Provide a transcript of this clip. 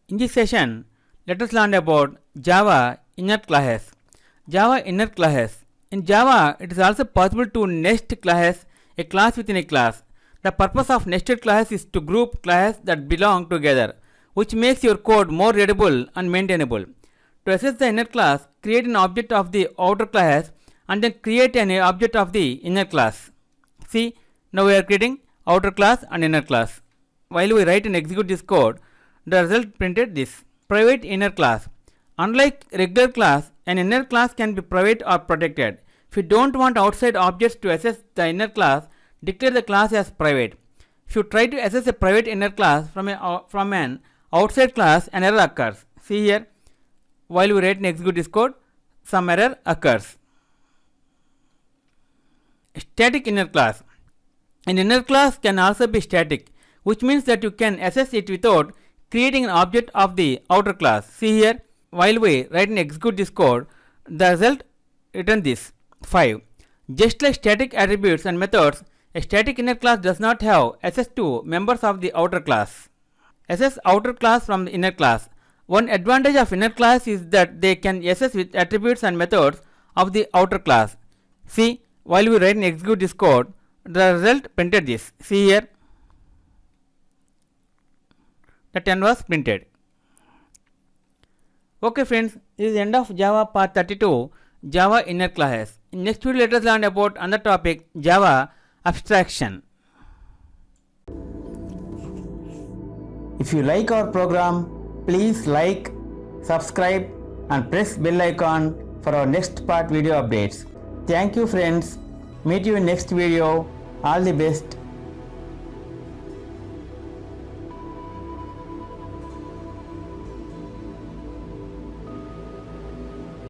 In this session, let us learn about Java inner classes. Java inner classes. In Java, it is also possible to nest classes, a class within a class. The purpose of nested classes is to group classes that belong together, which makes your code more readable and maintainable. To access the inner class, create an object of the outer class and then create an object of the inner class. See, now we are creating outer class and inner class. While we write and execute this code, the result printed this. Private inner class. Unlike regular class, an inner class can be private or protected. If you don't want outside objects to access the inner class, declare the class as private. If you try to access a private inner class from an outside class, an error occurs. See here, while we write and execute this code, some error occurs. Static inner class. An inner class can also be static, which means that you can access it without creating an object of the outer class. See here, while we write and execute this code, the result return this 5. Just like static attributes and methods, a static inner class does not have access to members of the outer class. Access outer class from the inner class. One advantage of inner class is that they can access with attributes and methods of the outer class. See, while we write and execute this code, the result printed this. See here, the 10 was printed. Okay friends, this is the end of Java part 32, Java inner classes. In next video, let us learn about another topic, Java abstraction. If you like our program, please like, subscribe and press bell icon for our next part video updates. Thank you friends. Meet you in next video. All the best.